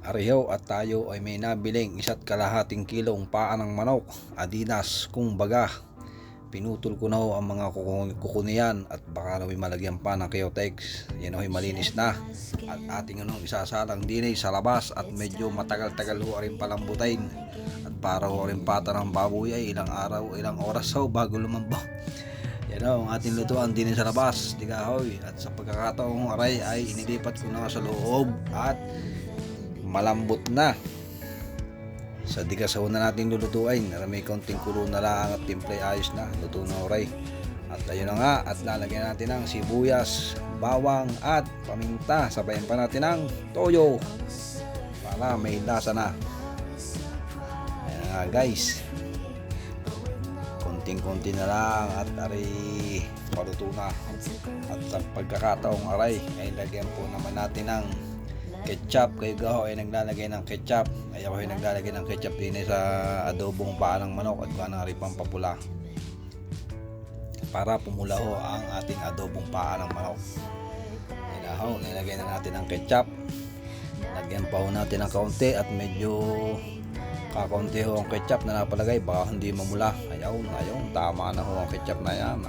Ariho at tayo ay may nabiling 1.5 kilong paa ng manok, Adidas kung baga. Pinutol ko na ho ang mga kuko niyan at baka na malagyan pa ng Kyotex. Yan ay malinis na at ating isasalang din sa labas at medyo matagal-tagal ho rin palambutin. At para ho rin pata ng baboy ay ilang araw, ilang oras ho bago lumambaw. Yan ho, ang ating lutuan din sa labas, tigahoy. At sa pagkakataong aray ay inilipat ko na sa loob at malambot na. Sa digasaw na natin lulutuin, may konting kulo na lang at timplay ayos na, luto na oray. At ayun na nga, at lalagyan natin ng sibuyas, bawang at paminta. Sabayan pa natin ng toyo para may lasa na. Ayan na nga guys, konting-konti na lang at aray paluto na. At sa pagkakataong aray ay lagyan po naman natin ng ketchup. Kayo gaho ay naglalagay ng ketchup, ay ako ay naglalagay ng ketchup din sa adobong paa ng manok at gana rin pampapula para pumula ho ang ating adobong paa ng manok. Ayan ho, nilagay na natin ang ketchup, lagyan pa ho natin ng kaunti at medyo kakaunti ho ang ketchup na napalagay baka hindi mamula. Ayaw, tama na ho ang ketchup na yan.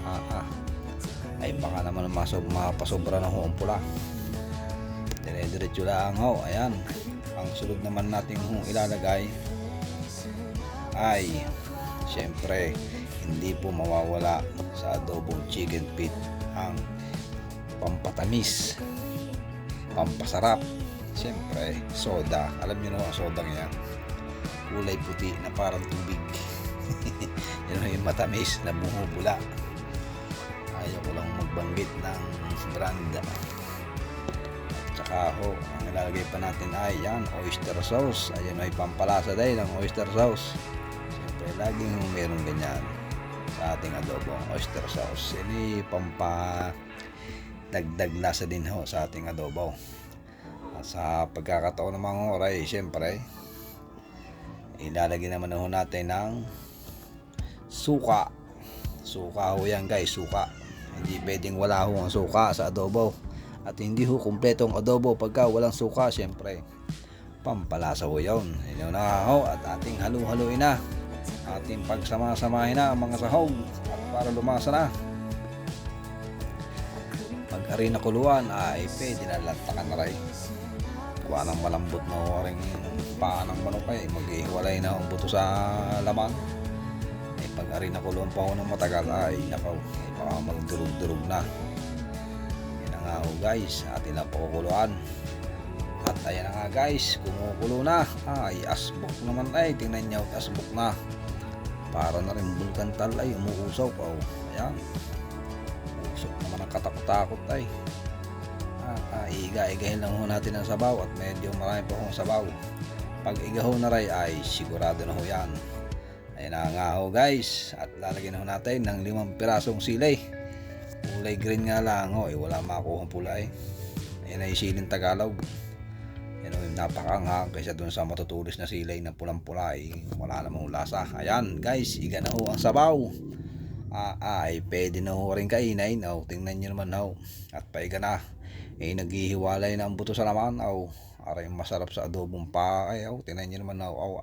Ay baka naman mapasobra na ho ang pula. Dire-diretso lang ho. Ayan, ang sunod naman natin ilalagay ay syempre hindi po mawawala sa adobong chicken feet ang pampatamis, pampasarap, syempre soda. Alam niyo na ang soda yan, kulay puti na parang tubig. Yan yung matamis na bumubula. Ayaw ko lang magbanggit ng brand. Tsaka ho, ang ilalagay pa natin ay yan, oyster sauce. Ayan ay pampalasa dahil ng oyster sauce. Siyempre laging meron ganyan sa ating adobong oyster sauce. Ini dagdag lasa din ho sa ating adobo. At sa pagkakataon ng mga oray, siyempre ilalagay naman ho natin ng suka. Suka ho yan guys, suka. Hindi pwedeng wala ho ang suka sa adobo. At hindi ho kumpletong adobo pagka walang suka, syempre pampalasa ho yun. Yun na ho, at ating halu-haluin na, ating pagsama-samahin na ang mga sahog at para lumasa na. Pag ari na kuluan ay pwede na lantakan na rin. Kuha ng malambot na ho rin paa ng manok ay maghihiwalay na ang buto sa laman. Ay pag ari na kuluan pa ho ng matagal ay nakaw, ay baka magdurog-durog na. Nga ho guys, atin na pakukuluan. At ayan na nga guys, kumukulo na. Ay asbok naman ay, tingnan nyo, asbok na. Para na rin bulkan tal ay umuusok. Oh, ayan, usok naman ang katakot-takot ay. Iga-igahin lang ho natin ang sabaw at medyo marami pa hong sabaw. Pag igaho na rin ay sigurado na ho yan. Ayan na nga ho guys, at lalagyan ho natin ng 5 pirasong sili. Kulay green nga lang ho, wala makuha pula eh. Ayan ay siling Tagalog. Yan o, napakanghang kaysa dun sa matutulis na silay na pulang-pula eh, wala namang lasa. Ayan guys, iga na ho ang sabaw. Ay pwede na ho rin kainain. Tingnan nyo naman ho, at paiga na naghihiwalay na ang buto sa laman. Aray masarap sa adobong pa ay. Tingnan nyo naman ho.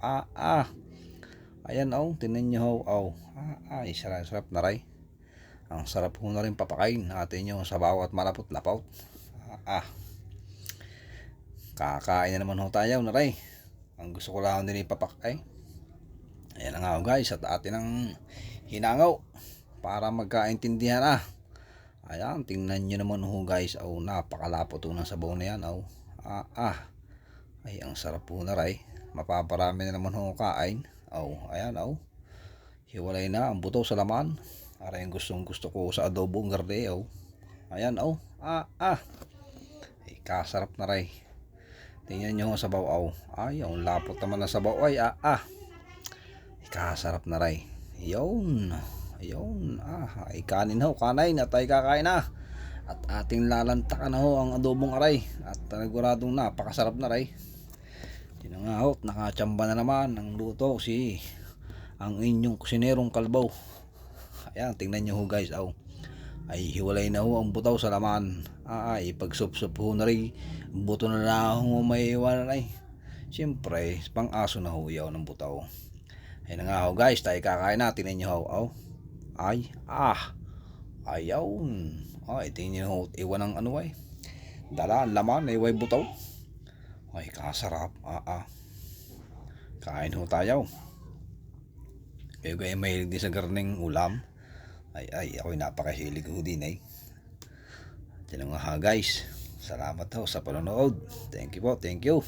Ayan tingnan nyo ho. Ay sarap na rin. Ang sarap po na rin papakain natin yung sabaw at malapot-lapot. Kakain na naman ho tayo na rin. Ang gusto ko lang din ipapakay. Ayan na nga guys, at atin ang hinangaw para magkaintindihan na. Ayan, tingnan nyo naman ho guys. Napakalapot ho ng sabaw na yan. Ay ang sarap po na rin. Mapaparami na naman ho kain. Ayan hiwalay na ang buto sa laman. Para yung gusto ko sa adobong garde. Ayan ay kasarap na rin. Tingnan nyo ang sabaw. Ay ang lapot naman ng sabaw ay. Kasarap na rin. Ayun ay kanin ho, kanain at ay kakain na. At ating lalantakan na ho ang adobong aray. At nagguradong napakasarap na rin. Yun nga ho, nakachamba na naman ang luto ang inyong kusinerong kalbaw. Ayan, tingnan nyo ho guys. Ay hiwalay na ho ang butaw sa laman. Pag sup-sup ho na rin, buto na lang ho may iwan na rin. Siyempre, pang aso na ho yaw ng butaw. Ayun na nga ho guys, tayo kakain na. Tingnan nyo ho. Oh. Ay, ayaw. Ay, tingnan nyo ho. Iwan ng ano ay. Dala, laman, iway butaw. Ay, kasarap. Kain ho tayo. Kayo kayo mahilig din sa garning ulam. Ay, ako'y napakahilig ho din eh. Yan nga ha guys. Salamat ho sa panonood. Thank you po, thank you.